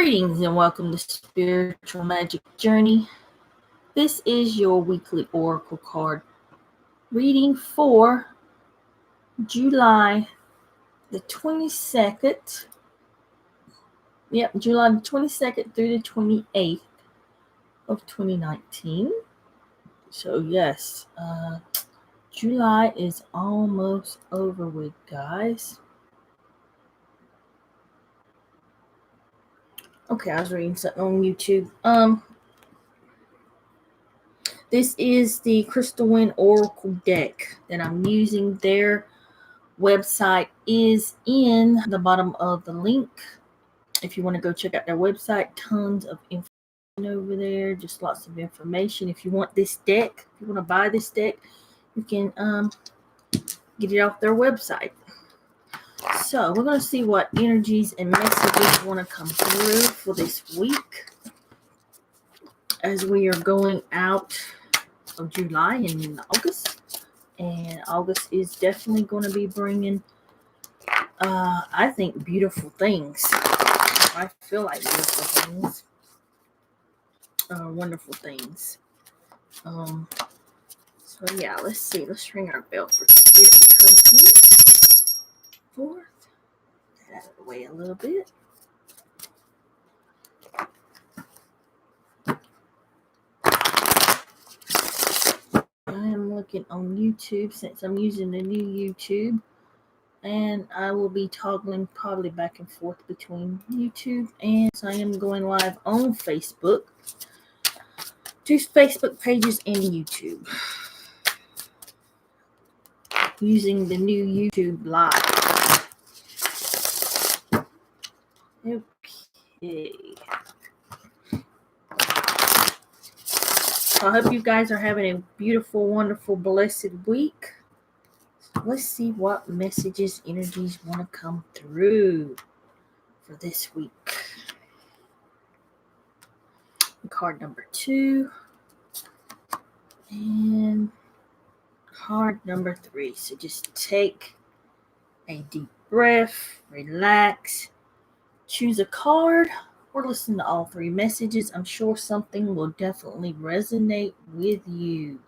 Greetings and welcome to Spiritual Magic Journey. This is your weekly oracle card reading for July the 22nd. July the 22nd through the 28th of 2019. So yes, July is almost over with, guys. Okay, I was reading something on YouTube. This is the Crystal Wind Oracle deck that I'm using. Their website is in the bottom of the link. If you want to go check out their website, tons of information over there, just lots of information. If you want this deck, if you want to buy this deck, you can get it off their website. So we're going to see what energies and messages want to come through for this week as we are going out of July and in August. And August is definitely going to be bringing, I think, beautiful things. I feel like beautiful things. Wonderful things. So yeah, let's see. Let's ring our bell for spirit to come in. Forth. Get out of the way a little bit. I am looking on YouTube since I'm using the new YouTube. And I will be toggling probably back and forth between YouTube and I am going live on Facebook. 2 Facebook pages and YouTube. Using the new YouTube Live. Okay. So I hope you guys are having a beautiful, wonderful, blessed week. So let's see what messages, energies want to come through for this week. Card number 2. And card number 3. So just take a deep breath, relax, choose a card, or listen to all 3 messages. I'm sure something will definitely resonate with you.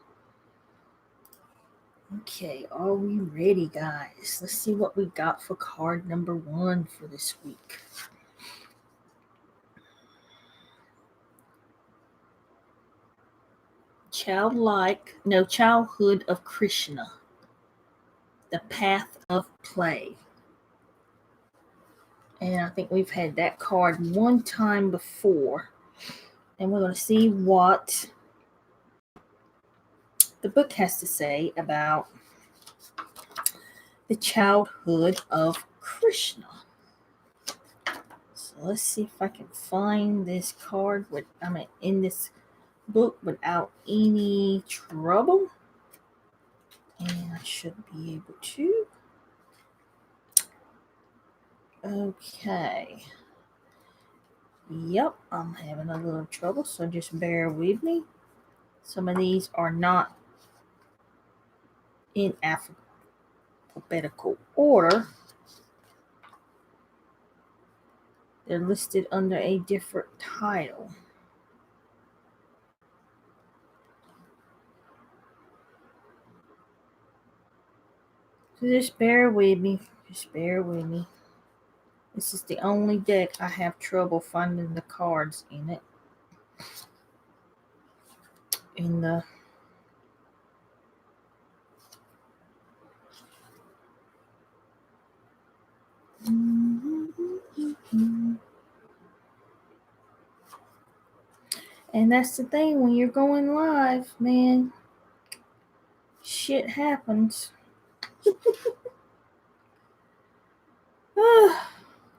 Okay, are we ready, guys? Let's see what we got for card number 1 for this week. Childhood of Krishna. The path of play. And I think we've had that card one time before. And we're going to see what the book has to say about the childhood of Krishna. So let's see if I can find this card in this book without any trouble. And I should be able to. Okay. Yep, I'm having a little trouble, so just bear with me. Some of these are not in alphabetical order. They're listed under a different title. So just bear with me. This is the only deck I have trouble finding the cards in it. And that's the thing, when you're going live, man, shit happens.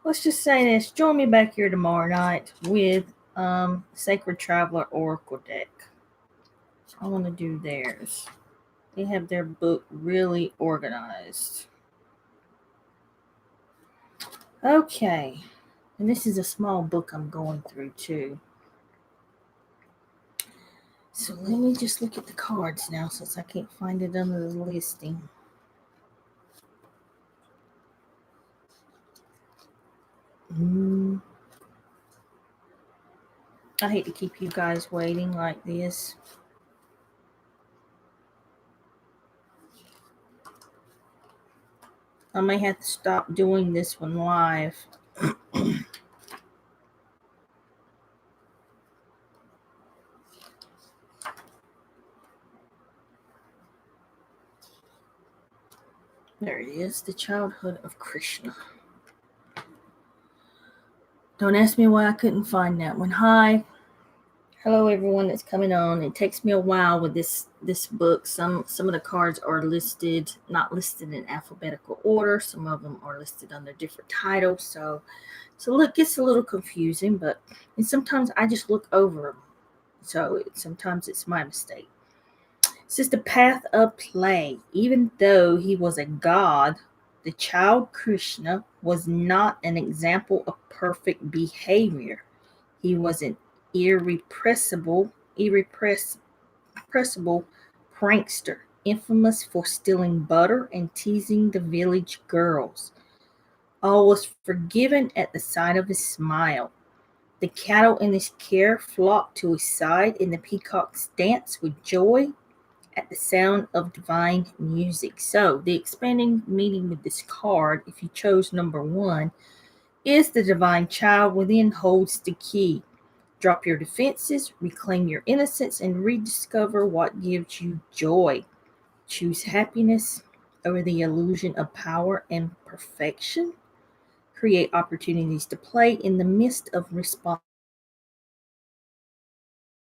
Let's just say this. Join me back here tomorrow night with Sacred Traveler Oracle deck. I want to do theirs. They have their book really organized. Okay. And this is a small book I'm going through too. So let me just look at the cards now since I can't find it under the listing. I hate to keep you guys waiting like this. I may have to stop doing this one live. There it is, The Childhood of Krishna. Don't ask me why I couldn't find that one. Hi. Hello everyone that's coming on. It takes me a while with this book. Some of the cards are not listed in alphabetical order. Some of them are listed under different titles. So it gets a little confusing, and sometimes I just look over them. So sometimes it's my mistake. It says the path of play. Even though he was a god, the child Krishna was not an example of perfect behavior. He was an irrepressible prankster, infamous for stealing butter and teasing the village girls. All was forgiven at the sight of his smile. The cattle in his care flocked to his side, and the peacocks danced with joy at the sound of divine music. So, the expanding meaning with this card, if you chose number 1, is the divine child within holds the key. Drop your defenses, reclaim your innocence, and rediscover what gives you joy. Choose happiness over the illusion of power and perfection. Create opportunities to play in the midst of response.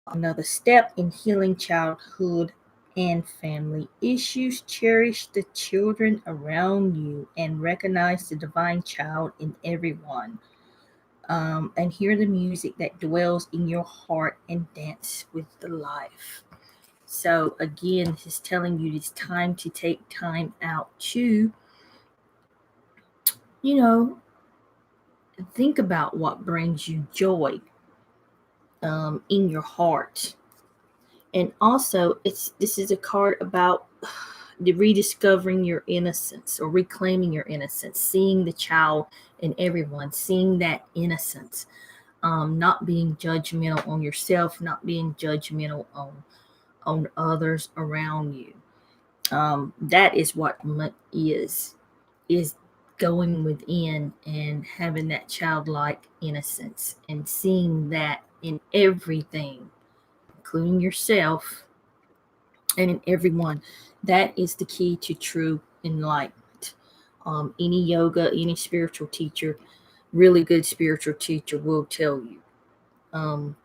Another step in healing childhood and family issues. Cherish the children around you and recognize the divine child in everyone. And hear the music that dwells in your heart and dance with the life. So again, this is telling you it's time to take time out to, think about what brings you joy in your heart. And also, this is a card about the rediscovering your innocence or reclaiming your innocence, seeing the child in everyone, seeing that innocence, not being judgmental on yourself, not being judgmental on others around you. That is what is going within and having that childlike innocence and seeing that in everything, including yourself and in everyone. That is the key to true enlightenment. Any yoga, any spiritual teacher, really good spiritual teacher will tell you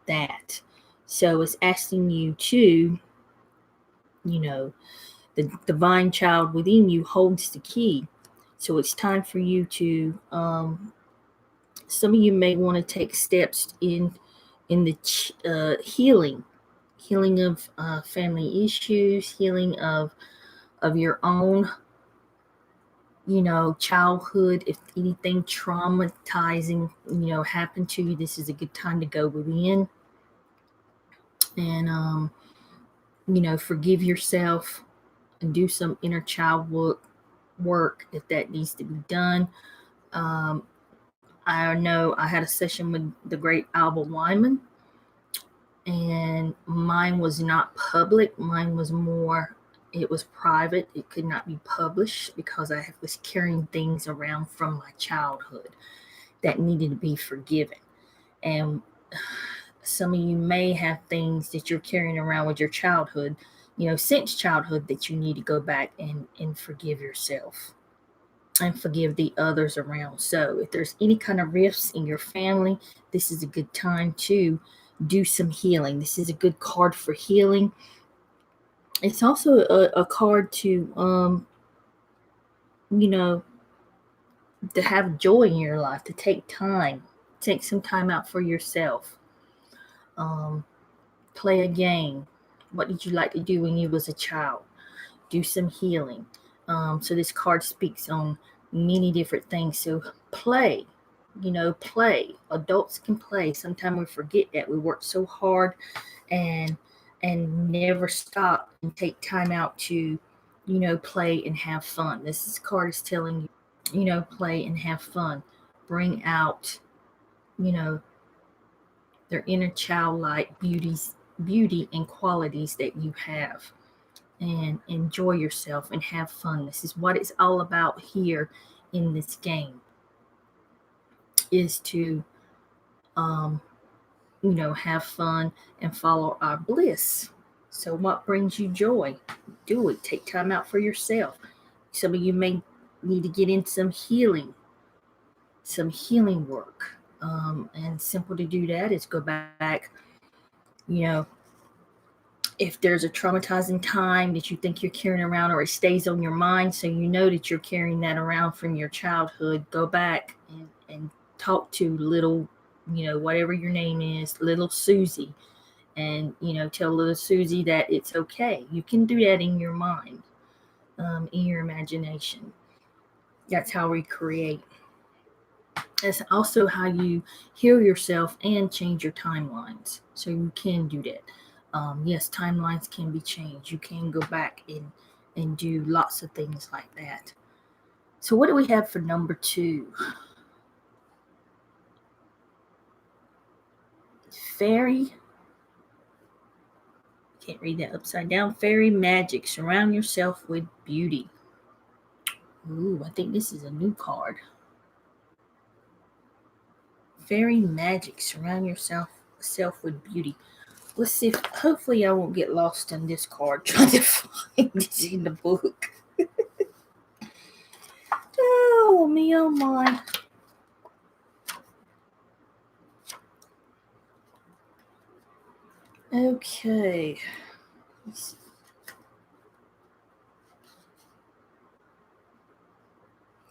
that. So it's asking you to, the divine child within you holds the key. So it's time for you to, some of you may want to take steps in the healing of family issues, healing of your own, childhood. If anything traumatizing, happened to you, this is a good time to go within and, forgive yourself and do some inner child work if that needs to be done. I know I had a session with the great Alba Wyman, and mine was not public. Mine was it was private. It could not be published because I was carrying things around from my childhood that needed to be forgiven. And some of you may have things that you're carrying around with your childhood, since childhood, that you need to go back and forgive yourself and forgive the others around. So if there's any kind of rifts in your family, this is a good time to do some healing. This is a good card for healing. It's also a card to, to have joy in your life, to take some time out for yourself. Play a game. What did you like to do when you was a child? Do some healing. So this card speaks on many different things. So play, play. Adults can play. Sometimes we forget that we work so hard and never stop and take time out to, play and have fun. This card is telling you, play and have fun. Bring out, their inner childlike beauty and qualities that you have, and enjoy yourself and have fun. This is what it's all about here in this game, is to um, have fun and follow our bliss. So what brings you joy? Do it. Take time out for yourself. Some of you may need to get into some healing work. And simple to do that is go back, you know, if there's a traumatizing time that you think you're carrying around, or it stays on your mind, so you know that you're carrying that around from your childhood, go back and talk to little, whatever your name is, little Susie, and, tell little Susie that it's okay. You can do that in your mind, in your imagination. That's how we create. That's also how you heal yourself and change your timelines. So you can do that. Yes, timelines can be changed. You can go back and do lots of things like that. So what do we have for number 2? Fairy. Can't read that upside down. Fairy magic. Surround yourself with beauty. Ooh, I think this is a new card. Fairy magic. Surround yourself with beauty. Let's see if, hopefully I won't get lost in this card trying to find this in the book. Oh, me, oh my. Okay.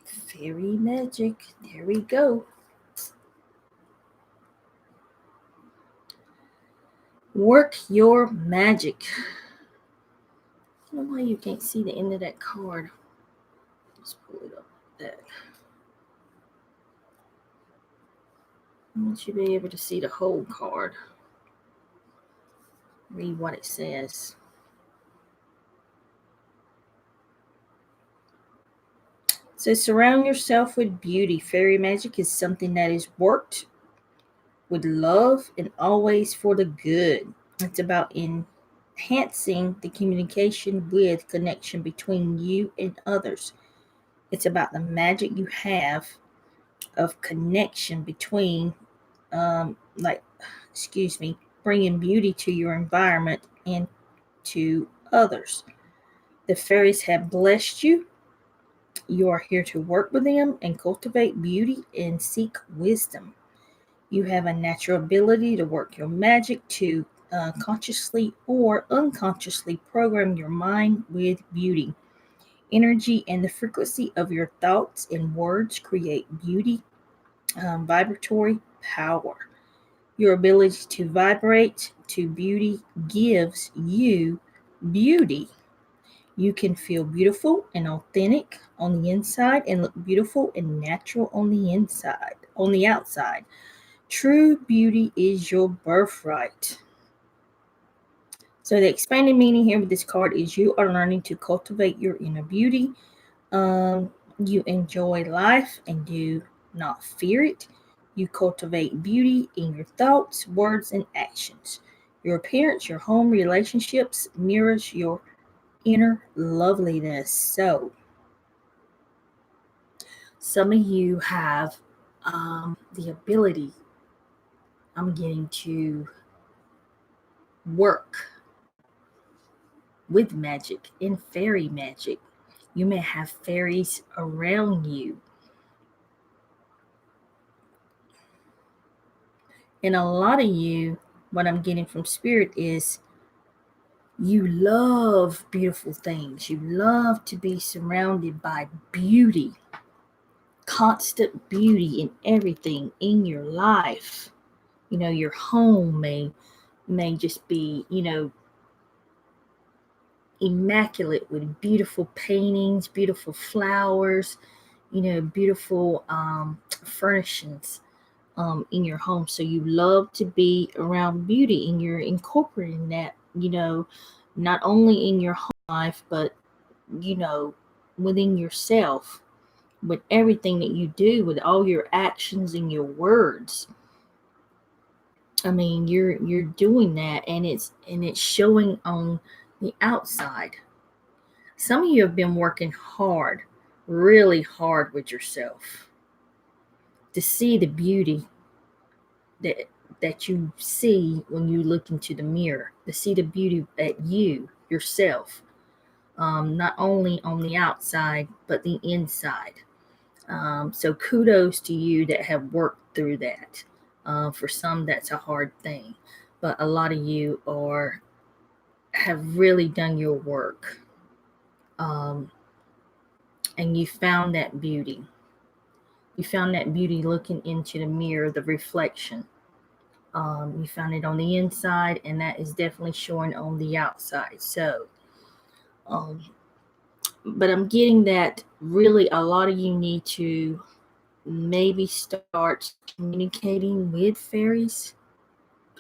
Fairy magic. There we go. Work your magic. I don't know why you can't see the end of that card. Let's pull it up like that. I want you to be able to see the whole card. Read what it says. So surround yourself with beauty. Fairy magic is something that is worked with love and always for the good. It's about enhancing the communication with connection between you and others. It's about the magic you have of connection between, bringing beauty to your environment and to others. The fairies have blessed you. You are here to work with them and cultivate beauty and seek wisdom. You have a natural ability to work your magic to consciously or unconsciously program your mind with beauty. Energy and the frequency of your thoughts and words create beauty, vibratory power. Your ability to vibrate to beauty gives you beauty. You can feel beautiful and authentic on the inside and look beautiful and natural on the outside. True beauty is your birthright. So the expanded meaning here with this card is you are learning to cultivate your inner beauty. You enjoy life and do not fear it. You cultivate beauty in your thoughts, words, and actions. Your appearance, your home, relationships mirrors your inner loveliness. So some of you have the ability, I'm getting, to work with magic and fairy magic. You may have fairies around you. And a lot of you, what I'm getting from spirit is you love beautiful things. You love to be surrounded by beauty, constant beauty in everything in your life. Your home may just be, immaculate with beautiful paintings, beautiful flowers, beautiful furnishings in your home. So you love to be around beauty, and you're incorporating that, not only in your home life, but, within yourself, with everything that you do, with all your actions and your words. I mean, you're doing that, and it's showing on the outside. Some of you have been working hard, really hard with yourself to see the beauty that you see when you look into the mirror, to see the beauty at you yourself, not only on the outside but the inside. So kudos to you that have worked through that. For some, that's a hard thing, but a lot of you have really done your work, um, and you found that beauty. You found that beauty looking into the mirror, the reflection. You found it on the inside, and that is definitely showing on the outside. So, um, but I'm getting that really a lot of you need to maybe start communicating with fairies.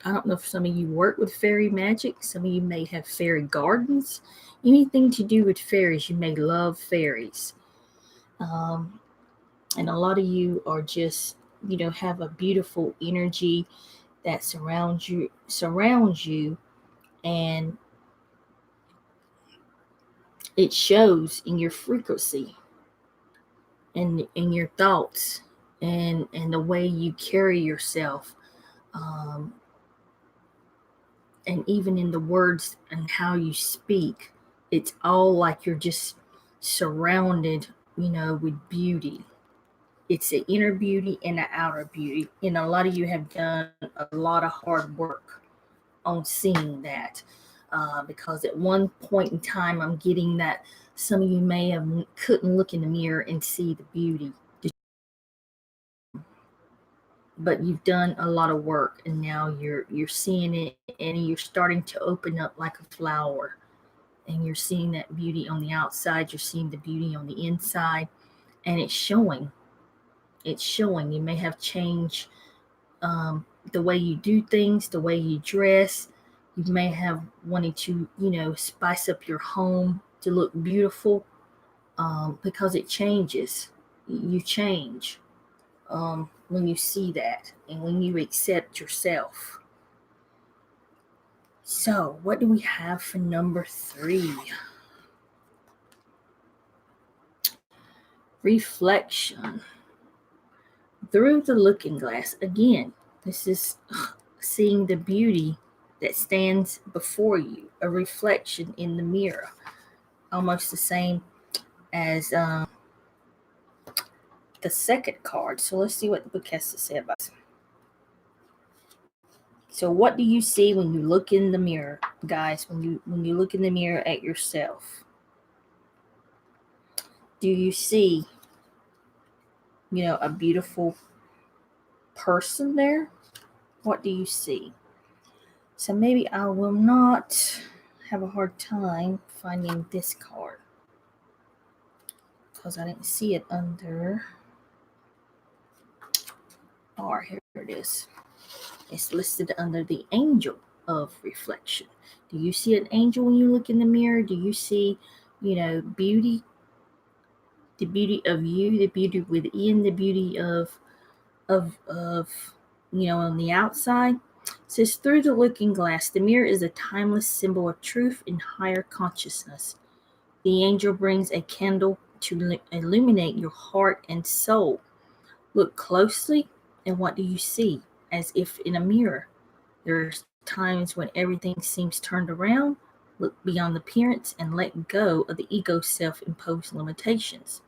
I don't know if some of you work with fairy magic. Some of you may have fairy gardens. Anything to do with fairies, you may love fairies. And a lot of you are just, have a beautiful energy that surrounds you, and it shows in your frequency and in your thoughts, and the way you carry yourself, um, and even in the words and how you speak. It's all like you're just surrounded, with beauty. It's the inner beauty and the outer beauty, and a lot of you have done a lot of hard work on seeing that, because at one point in time, I'm getting that some of you may have couldn't look in the mirror and see the beauty, but you've done a lot of work, and now you're seeing it, and you're starting to open up like a flower, and you're seeing that beauty on the outside. You're seeing the beauty on the inside, and it's showing. You may have changed, the way you do things, the way you dress. You may have wanted to, spice up your home to look beautiful, because it changes. You change, when you see that and when you accept yourself. So, what do we have for number 3? Reflection. Through the looking glass. Again, this is seeing the beauty that stands before you, a reflection in the mirror. Almost the same as the second card. So let's see what the book has to say about this. So what do you see when you look in the mirror, guys? When you look in the mirror at yourself, do you see, a beautiful person there? What do you see? So maybe I will not have a hard time finding this card, because I didn't see it under R. Here it is. It's listed under the angel of reflection. Do you see an angel when you look in the mirror? Do you see, beauty? The beauty of you, the beauty within, the beauty of on the outside. It says, through the looking glass, the mirror is a timeless symbol of truth and higher consciousness. The angel brings a candle to illuminate your heart and soul. Look closely, and what do you see? As if in a mirror. There's times when everything seems turned around. Look beyond the appearance and let go of the ego's self-imposed limitations.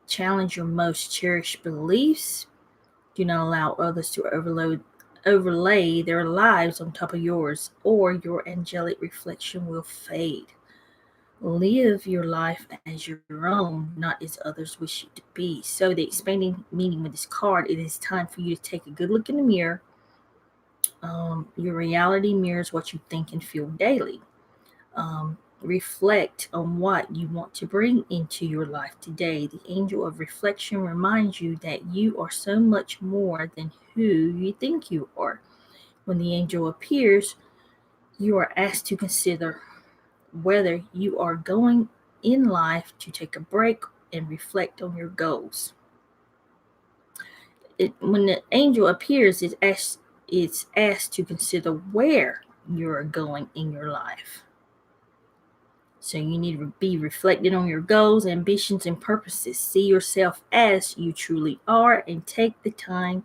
Challenge your most cherished beliefs. Do not allow others to overlay their lives on top of yours, or your angelic reflection will fade. Live your life as your own, not as others wish it to be. So the expanding meaning with this card, it is time for you to take a good look in the mirror. Your reality mirrors what you think and feel daily. Reflect on what you want to bring into your life today. The angel of reflection reminds you that you are so much more than who you think you are. When the angel appears, you are asked to consider whether you are going in life to take a break and reflect on your goals. When the angel appears, it asks it's asked to consider where you're going in your life. So you need to be reflecting on your goals, ambitions, and purposes. See yourself as you truly are and take the time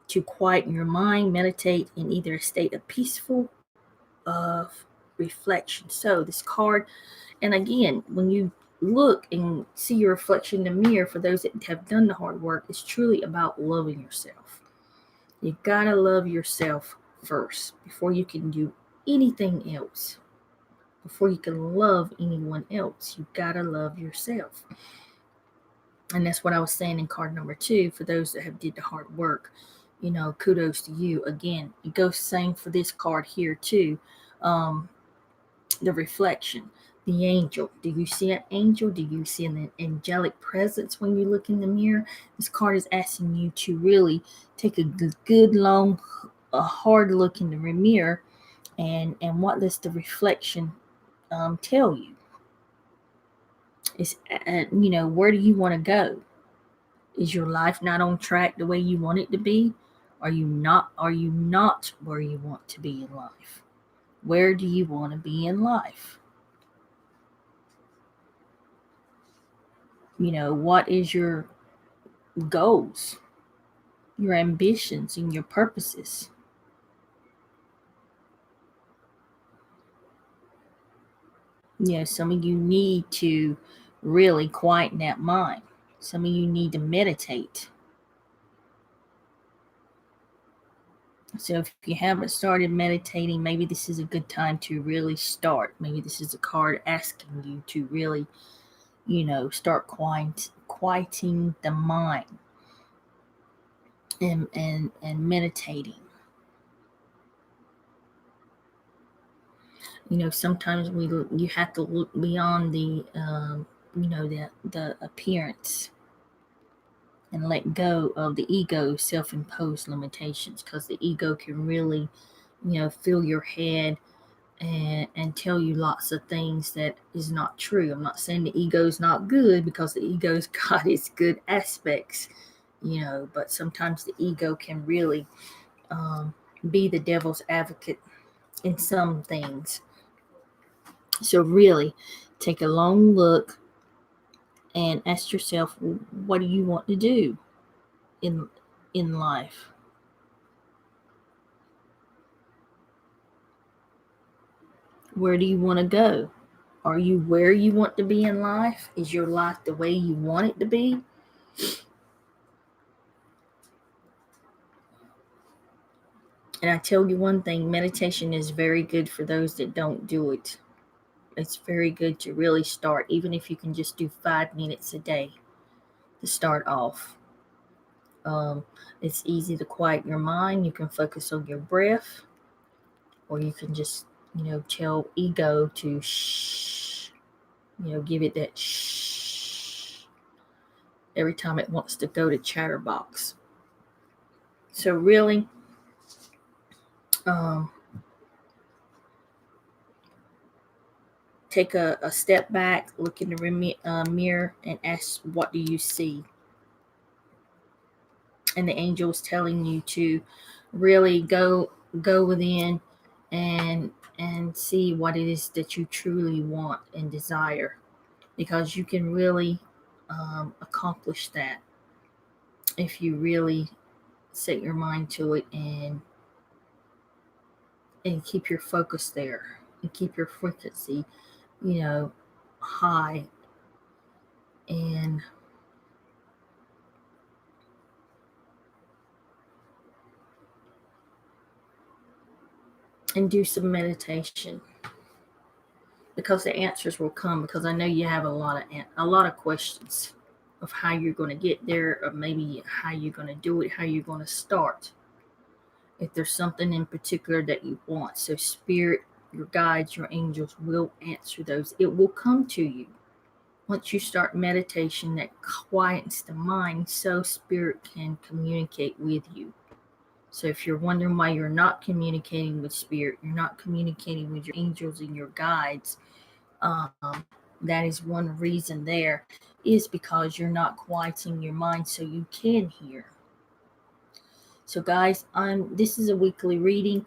to quieten your mind, meditate in either a state of peaceful of reflection. So this card, and again, when you look and see your reflection in the mirror, for those that have done the hard work, it's truly about loving yourself. You gotta love yourself first before you can do anything else. Before you can love anyone else, you gotta love yourself. And that's what I was saying in card number 2. For those that have did the hard work, kudos to you. Again, it goes same for this card here too. The reflection, the angel. Do you see an angel? Do you see an angelic presence when you look in the mirror? This card is asking you to really take a good long, hard look in the mirror, and what does the reflection tell you? It's where do you want to go? Is your life not on track the way you want it to be? Are you not where you want to be in life? Where do you want to be in life? What is your goals, your ambitions, and your purposes? Some of you need to really quieten that mind. Some of you need to meditate. So if you haven't started meditating, maybe this is a good time to really start. Maybe this is a card asking you to really, start quieting the mind and meditating. Sometimes you have to look beyond the the appearance and let go of the ego self-imposed limitations, because the ego can really fill your head and tell you lots of things that is not true. I'm not saying the ego is not good, because the ego's got its good aspects, but sometimes the ego can really be the devil's advocate in some things. So really take a long look and ask yourself, what do you want to do in life? Where do you want to go? Are you where you want to be in life? Is your life the way you want it to be? And I tell you one thing, meditation is very good for those that don't do it. It's very good to really start, even if you can just do 5 minutes a day to start off. It's easy to quiet your mind. You can focus on your breath, or you can just, tell ego to shh, give it that shh every time it wants to go to chatterbox. So really, take a step back, look in the mirror, and ask, what do you see? And the angel is telling you to really go within and see what it is that you truly want and desire, because you can really accomplish that if you really set your mind to it and keep your focus there and keep your frequency high, and do some meditation, because the answers will come. Because I know you have a lot of questions of how you're going to get there, or maybe how you're going to do it, how you're going to start. If there's something in particular that you want, so spirit, your guides, your angels will answer those. It will come to you once you start meditation that quiets the mind, so spirit can communicate with you. So if you're wondering why you're not communicating with spirit, you're not communicating with your angels and your guides, that is one reason there, is because you're not quieting your mind so you can hear. So guys, this is a weekly reading.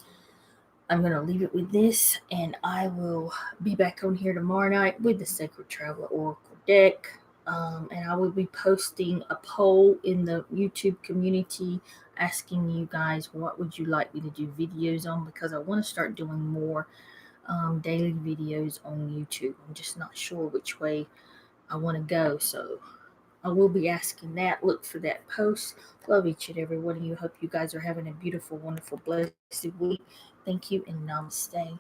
I'm going to leave it with this, and I will be back on here tomorrow night with the Sacred Traveler Oracle deck. And I will be posting a poll in the YouTube community asking you guys what would you like me to do videos on, because I want to start doing more daily videos on YouTube. I'm just not sure which way I want to go, so I will be asking that. Look for that post. Love each and every one of you. Hope you guys are having a beautiful, wonderful, blessed week. Thank you and namaste.